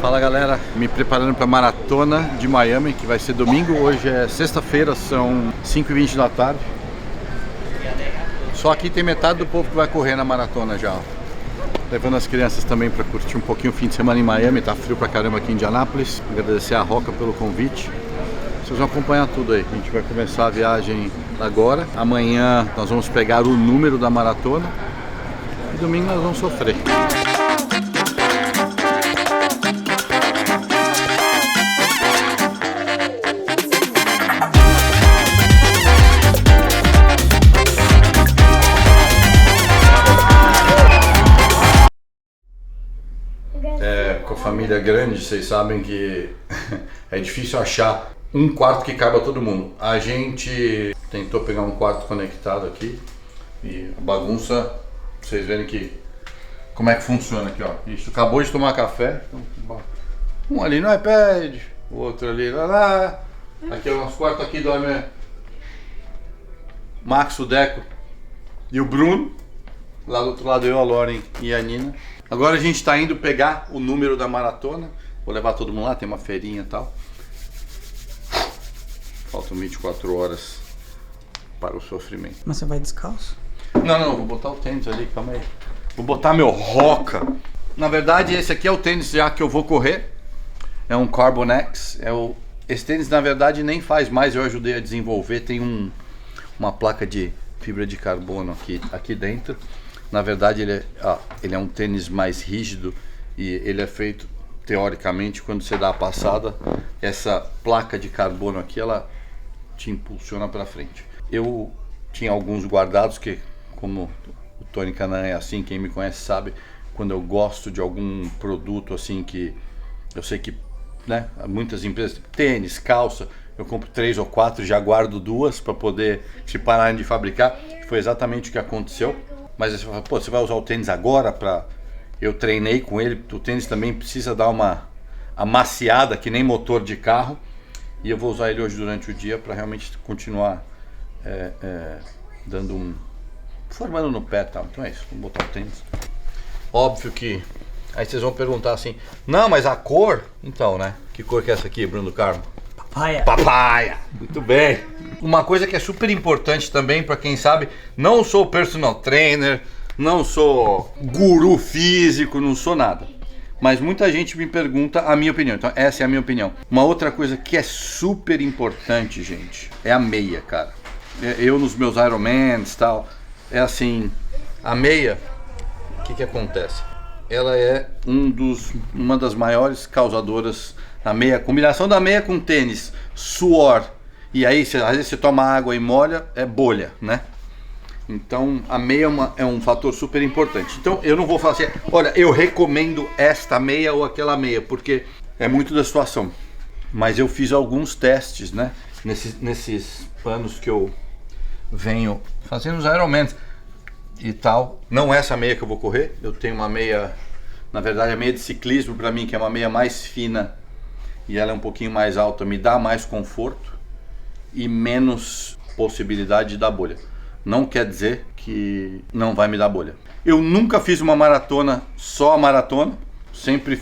Fala galera, me preparando para a maratona de Miami, que vai ser domingo. Hoje é sexta-feira, são 5h20 da tarde. Só aqui tem metade do povo que vai correr na maratona já. Levando as crianças também para curtir um pouquinho o fim de semana em Miami. Tá frio pra caramba aqui em Indianápolis. Agradecer a Roca pelo convite. Vocês vão acompanhar tudo aí. A gente vai começar a viagem agora. Amanhã nós vamos pegar o número da maratona. E domingo nós vamos sofrer. Com a família grande, vocês sabem que é difícil achar um quarto que caiba todo mundo. A gente tentou pegar um quarto conectado aqui e a bagunça, vocês verem que como é que funciona aqui, ó. Isso, acabou de tomar café, um ali no iPad, o outro ali lá. Aqui é o nosso quarto, aqui dorme Max, o Deco e o Bruno. Lá do outro lado eu, a Lauren e a Nina. Agora a gente está indo pegar o número da maratona. Vou levar todo mundo lá, tem uma feirinha e tal. Faltam 24 horas para o sofrimento. Mas você vai descalço? Não, vou botar o tênis ali, calma aí. Vou botar meu Roca. Na verdade esse aqui é o tênis já que eu vou correr. É um Carbon X. Esse tênis na verdade nem faz mais, eu ajudei a desenvolver. Tem uma placa de fibra de carbono aqui dentro. Na verdade ele é um tênis mais rígido e ele é feito teoricamente quando você dá a passada, essa placa de carbono aqui ela te impulsiona para frente. Eu tinha alguns guardados que, como o Tony Canan é assim, quem me conhece sabe, quando eu gosto de algum produto assim que eu sei que, né, muitas empresas, tênis, calça, eu compro 3 ou 4, já guardo 2 para poder, se pararem de fabricar. Foi exatamente o que aconteceu. Mas você fala, pô, você vai usar o tênis agora para... Eu treinei com ele, o tênis também precisa dar uma amaciada, que nem motor de carro. E eu vou usar ele hoje durante o dia para realmente continuar formando no pé e tal. Então é isso, vamos botar o tênis. Óbvio que... Aí vocês vão perguntar assim, não, mas a cor... Então, né? Que cor que é essa aqui, Bruno Carmo? Papaya. Papaya! Muito bem! Uma coisa que é super importante também para quem sabe, não sou personal trainer, não sou guru físico, não sou nada. Mas muita gente me pergunta a minha opinião, então essa é a minha opinião. Uma outra coisa que é super importante, gente, é a meia, cara. Eu nos meus Ironmans e tal, é assim, a meia, o que acontece? Ela é uma das maiores causadoras, a meia, a combinação da meia com tênis, suor, e aí às vezes você toma água e molha, é bolha, né? Então a meia é um fator super importante. Então eu não vou falar assim, olha, eu recomendo esta meia ou aquela meia, porque é muito da situação. Mas eu fiz alguns testes, né? Nesses anos que eu venho fazendo os Ironmans e tal. Não é essa meia que eu vou correr, eu tenho uma meia, na verdade a meia de ciclismo para mim, que é uma meia mais fina e ela é um pouquinho mais alta, me dá mais conforto e menos possibilidade de dar bolha. Não quer dizer que não vai me dar bolha. Eu nunca fiz uma maratona, só a maratona. Sempre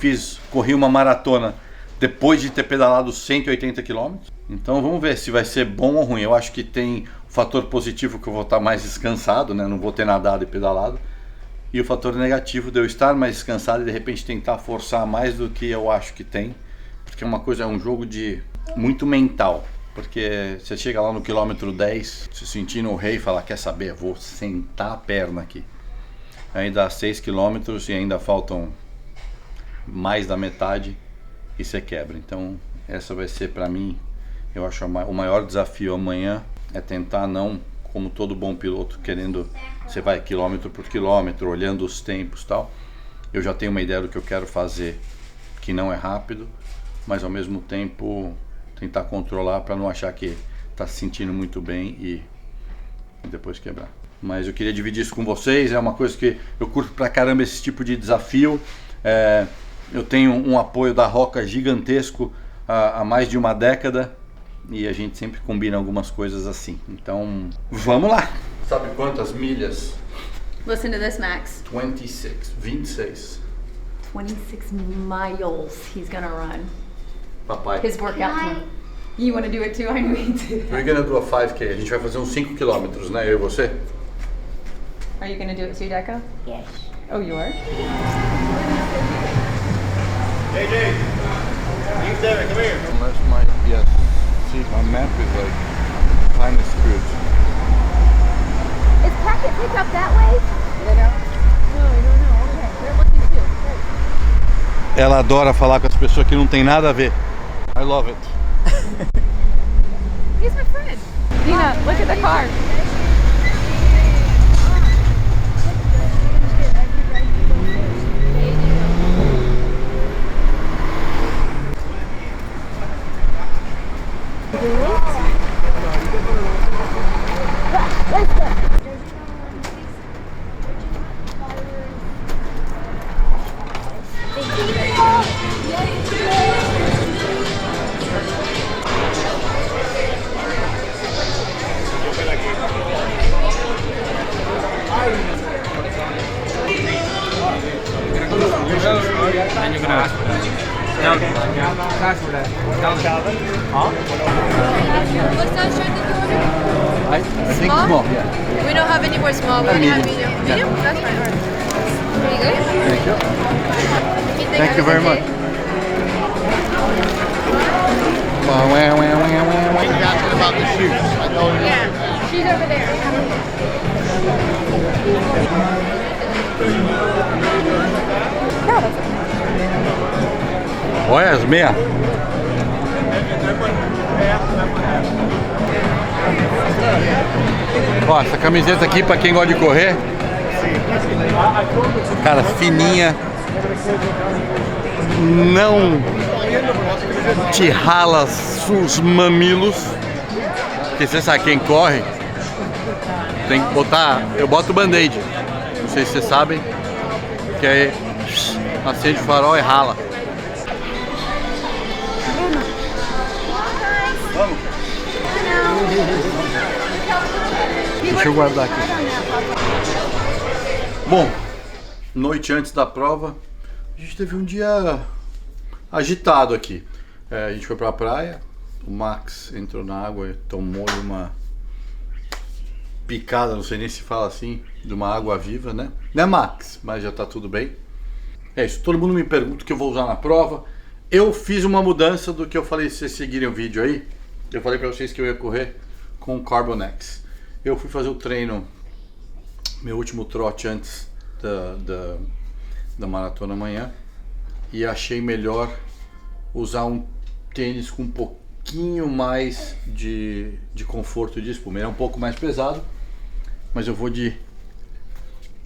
corri uma maratona depois de ter pedalado 180 km. Então vamos ver se vai ser bom ou ruim. Eu acho que tem o fator positivo que eu vou estar mais descansado, né? Não vou ter nadado e pedalado. E o fator negativo de eu estar mais descansado e de repente tentar forçar mais do que eu acho que tem. Porque é um jogo de muito mental. Porque você chega lá no quilômetro 10, se sentindo o rei e fala, quer saber, vou sentar a perna aqui. Aí dá 6 quilômetros e ainda faltam mais da metade e você quebra. Então essa vai ser para mim, eu acho o maior desafio amanhã é tentar não, como todo bom piloto, querendo, você vai quilômetro por quilômetro, olhando os tempos e tal. Eu já tenho uma ideia do que eu quero fazer, que não é rápido, mas ao mesmo tempo tentar controlar para não achar que está se sentindo muito bem e depois quebrar. Mas eu queria dividir isso com vocês, é uma coisa que eu curto pra caramba esse tipo de desafio. Eu tenho um apoio da Roca gigantesco há mais de uma década e a gente sempre combina algumas coisas assim. Então, vamos lá! Sabe quantas milhas? Listen to this, Max. 26. 26 miles he's gonna run. Papai. His workout time. You wanna do it too? I need to. We're gonna do a 5K. A gente vai fazer uns 5 km, né? Eu e você? Are you gonna do it too, Deco? Yes. Oh, you are? Hey, Dave. You there, come here. Unless my, yes. See, my map is like kind of screwed. Is Packet picked up that way? No, I don't know. Okay, they're looking too. Ela adora falar com as pessoas que não tem nada a ver. I love it. He's my friend. Dina, look at the car. And you're gonna ask for that. No, ask for that. What size shirt did you order? I think small, yeah. We don't have any more small. We only have medium. Medium? That's fine. Alright. Pretty good. Thank you. Thank you very much. Asking about the shoes. I told her. Yeah. She's over there. Olha as meias. Ó, essa camiseta aqui pra quem gosta de correr. Cara, fininha. Não te rala os mamilos. Porque você sabe, quem corre tem que botar. Eu boto o band-aid. Não sei se vocês sabem. Que aí acende o farol e rala. Vamos. Deixa eu guardar aqui. Bom, noite antes da prova, a gente teve um dia agitado aqui. A gente foi pra praia, o Max entrou na água e tomou uma picada, não sei nem se fala assim, de uma água viva, né? Né, Max? Mas já tá tudo bem. É isso, todo mundo me pergunta o que eu vou usar na prova. Eu fiz uma mudança do que eu falei, se vocês seguirem o vídeo aí. Eu falei pra vocês que eu ia correr com o Carbon X. Eu fui fazer o treino, meu último trote antes da maratona amanhã, e achei melhor usar um tênis com um pouquinho mais de conforto de espuma. Ele é um pouco mais pesado, mas eu vou de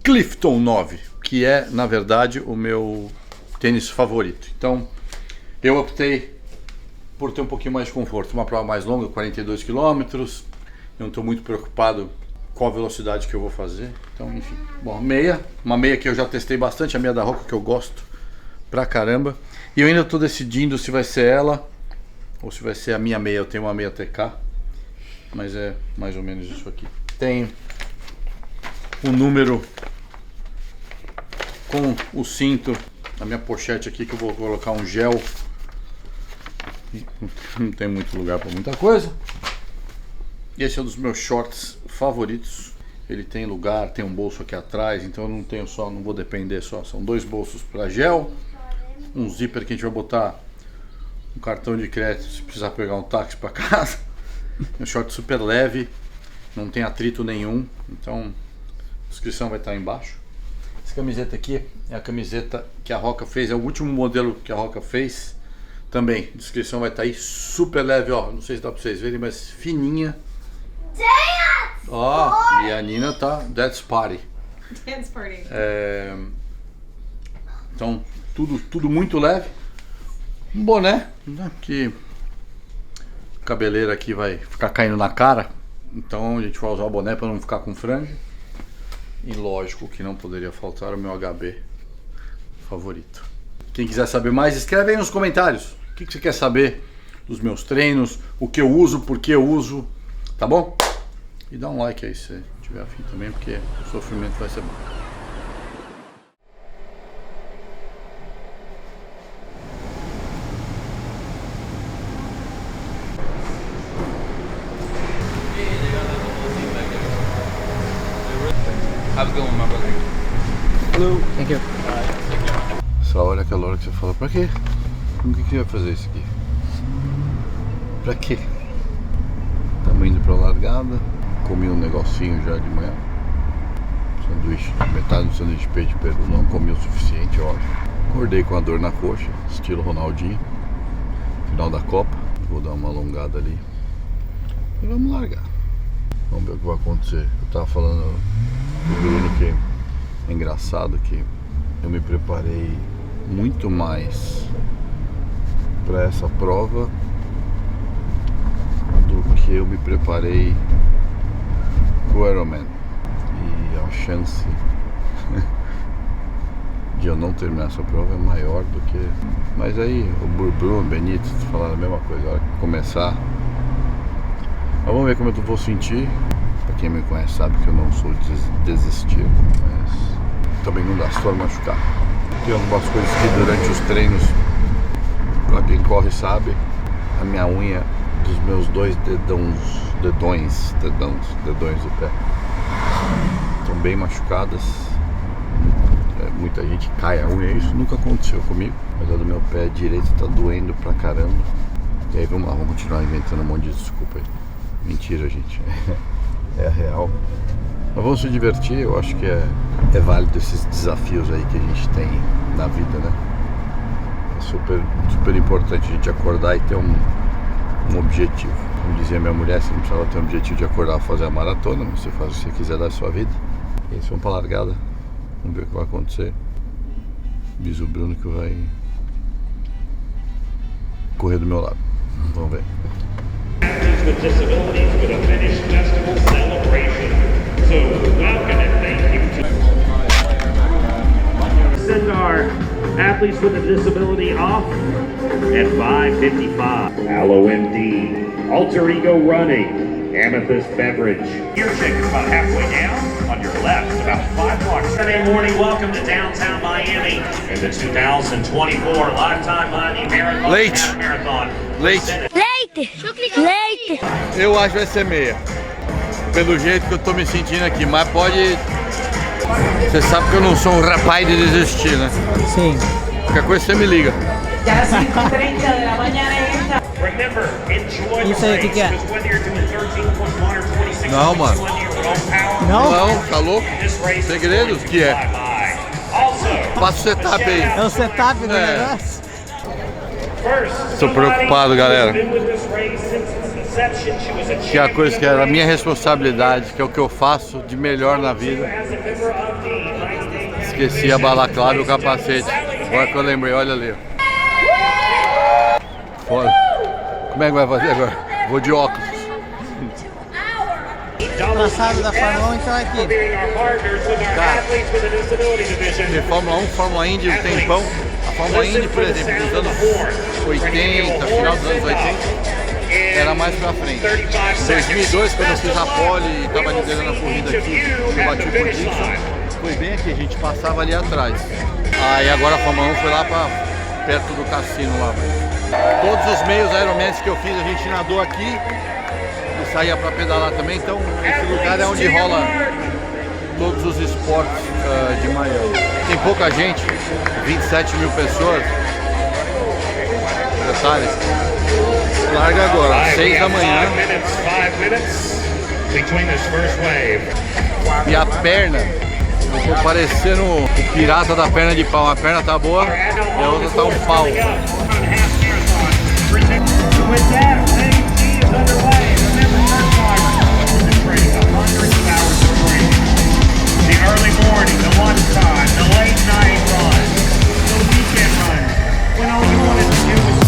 Clifton 9, que é, na verdade, o meu tênis favorito. Então, eu optei por ter um pouquinho mais de conforto. Uma prova mais longa, 42 km. Eu não estou muito preocupado com a velocidade que eu vou fazer. Então, enfim. Bom, meia. Uma meia que eu já testei bastante, a meia da Roca, que eu gosto pra caramba. E eu ainda estou decidindo se vai ser ela ou se vai ser a minha meia. Eu tenho uma meia TK, mas é mais ou menos isso aqui. Tem o número com o cinto, a minha pochete aqui, que eu vou colocar um gel. Não tem muito lugar para muita coisa. E esse é um dos meus shorts favoritos. Ele tem lugar, tem um bolso aqui atrás, então eu não tenho só, não vou depender só. São dois bolsos para gel, um zíper que a gente vai botar um cartão de crédito se precisar pegar um táxi para casa. Um short super leve, não tem atrito nenhum, então a descrição vai estar embaixo. Essa camiseta aqui é a camiseta que a Roca fez, é o último modelo que a Roca fez. Também, a descrição vai estar aí, super leve, ó, não sei se dá pra vocês verem, mas fininha. Ó, e a Nina tá Dance Party. Dance party. Então, tudo muito leve. Um boné, né, que a cabeleira aqui vai ficar caindo na cara. Então a gente vai usar o boné para não ficar com franja. E lógico que não poderia faltar o meu HB favorito. Quem quiser saber mais, escreve aí nos comentários. O que você quer saber dos meus treinos, o que eu uso, por que eu uso, tá bom? E dá um like aí se tiver afim também, porque o sofrimento vai ser bom. Have a good one, my brother. Hello. Thank you. Essa hora é aquela hora que você fala, pra quê? Por que vai fazer isso aqui? Pra quê? Estamos indo pra largada. Comi um negocinho já de manhã. Sanduíche, metade do sanduíche de peito de peru. Não comi o suficiente, eu acho. Acordei com a dor na coxa, estilo Ronaldinho. Final da Copa. Vou dar uma alongada ali. E vamos largar. Vamos ver o que vai acontecer. Eu tava falando pro Bruno que é engraçado que eu me preparei muito mais para essa prova do que eu me preparei pro Ironman. E a chance de eu não terminar essa prova é maior do que... Mas aí o Bruno, o Benito falaram a mesma coisa. A hora que começar, mas vamos ver como eu vou sentir. Pra quem me conhece sabe que eu não sou desistir, mas também não dá se for machucar. Tem algumas coisas que durante os treinos, pra quem corre sabe, a minha unha dos meus dois dedões do pé estão bem machucadas. Muita gente cai a unha, isso nunca aconteceu comigo, mas a do meu pé direito tá doendo pra caramba. E aí vamos lá, vamos continuar inventando um monte de desculpa aí. Mentira, gente. É a real. Mas vamos se divertir, eu acho que é válido esses desafios aí que a gente tem na vida, né? É super importante a gente acordar e ter um objetivo. Como dizia minha mulher, você não precisava ter um objetivo de acordar e fazer a maratona, mas você faz o que você quiser da sua vida. E isso, vamos pra largada. Vamos ver o que vai acontecer. Diz o Bruno que vai correr do meu lado. Vamos ver. With disabilities with a Finnish festival celebration. So welcome and thank you to send our athletes with a disability off at 5:55. Allo MD, Alter Ego Running, Amethyst Beverage. Your check is about halfway down. On your left, it's about 5 blocks. Sunday morning, welcome to downtown Miami and the 2024 Lifetime Miami Marathon. Leite. Leite! Eu acho que vai ser meia. Pelo jeito que eu tô me sentindo aqui, mas pode... Você sabe que eu não sou um rapaz de desistir, né? Sim. Qualquer coisa você me liga. Isso aí, o que é? Não, mano. Não, tá louco? Segredo? O que é? Passa o setup aí. É o setup do negócio? Tô preocupado, galera. Que é a coisa que era a minha responsabilidade, que é o que eu faço de melhor na vida. Esqueci a balaclava e o capacete. Agora que eu lembrei, olha ali. Foda. Como é que vai fazer agora? Vou de óculos. Traçado da Fórmula 1 então é aqui. Cara, de Fórmula 1, Fórmula Indy, um tempão. A Fórmula Indy, por exemplo, dos anos 80, final dos anos 80, era mais pra frente. Em 2002, quando eu fiz a pole e tava liderando a corrida aqui, eu bati por Dixon, foi bem aqui, a gente passava ali atrás. Aí agora a Fórmula 1 foi lá pra perto do cassino lá. Todos os meios Ironman que eu fiz, a gente nadou aqui e saía pra pedalar também, então esse lugar é onde rola todos os esportes de Miami. Tem pouca gente, 27 mil pessoas. Detalhe, larga agora, 6 da manhã. E a perna, eu tô parecendo o pirata da perna de pau. A perna tá boa e a outra tá um pau. Early morning, the lunchtime, the late night run, the weekend run, when all you wanted to do was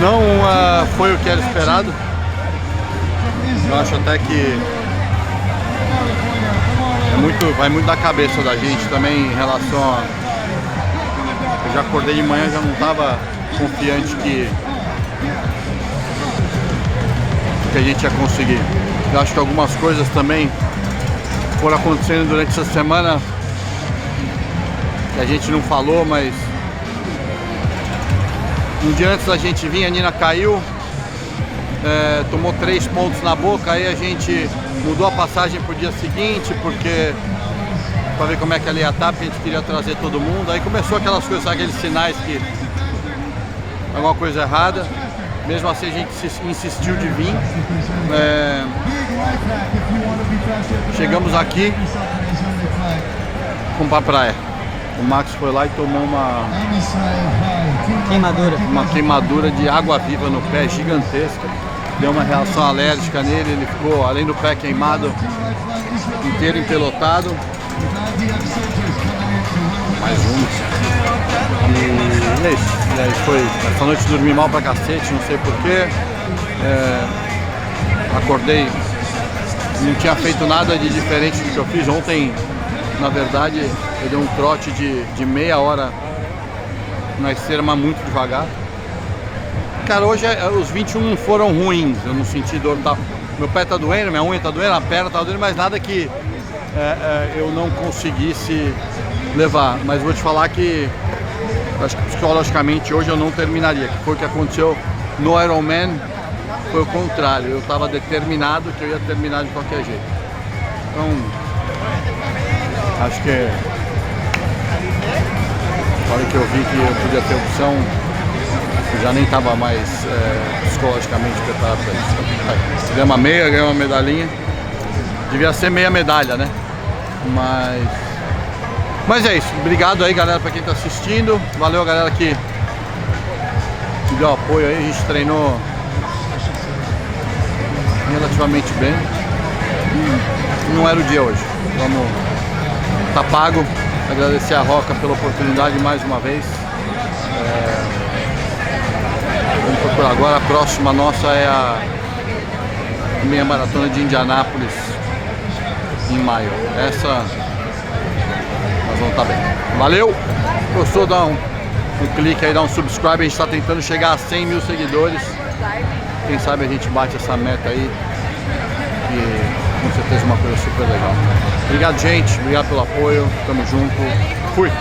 Não foi o que era esperado. Eu acho até que vai muito da cabeça da gente também em relação a... Eu já acordei de manhã, já não estava confiante que a gente ia conseguir. Eu acho que algumas coisas também foram acontecendo durante essa semana que a gente não falou, mas um dia antes da gente vir, a Nina caiu, tomou 3 pontos na boca, aí a gente mudou a passagem pro dia seguinte, porque para ver como é que ela ia estar, porque a gente queria trazer todo mundo. Aí começou aquelas coisas, aqueles sinais que alguma coisa errada. Mesmo assim a gente insistiu de vir. Chegamos aqui, fomos pra praia. O Max foi lá e tomou uma queimadura de água viva no pé gigantesca. Deu uma reação alérgica nele, ele ficou, além do pé queimado, inteiro empelotado. Mais um. E é isso. E aí foi, essa noite dormi mal pra cacete, não sei porquê. Acordei, não tinha feito nada de diferente do que eu fiz ontem. Na verdade, eu dei um trote de meia hora na esteira, mas muito devagar. Cara, hoje os 21 não foram ruins, eu não senti dor. Meu pé tá doendo, minha unha tá doendo, a perna tá doendo, mas nada que eu não conseguisse levar. Mas vou te falar que acho que psicologicamente hoje eu não terminaria, que foi o que aconteceu no Ironman. Foi o contrário, eu estava determinado que eu ia terminar de qualquer jeito. Então, acho que na hora que eu vi que eu podia ter opção, eu já nem estava mais psicologicamente preparado para isso. Ganhei uma meia, ganhei uma medalhinha. Devia ser meia medalha, né? Mas é isso. Obrigado aí, galera, para quem está assistindo. Valeu, galera, que deu apoio aí. A gente treinou relativamente bem. Não era o dia hoje. Tá pago. Agradecer a Roca pela oportunidade mais uma vez. Vamos procurar agora. A próxima nossa é a meia maratona de Indianápolis em maio. Essa nós vamos estar bem. Valeu! Gostou? Dá um clique aí, dá um subscribe. A gente está tentando chegar a 100 mil seguidores. Quem sabe a gente bate essa meta aí, que com certeza é uma coisa super legal. Obrigado, gente. Obrigado pelo apoio. Tamo junto. Fui!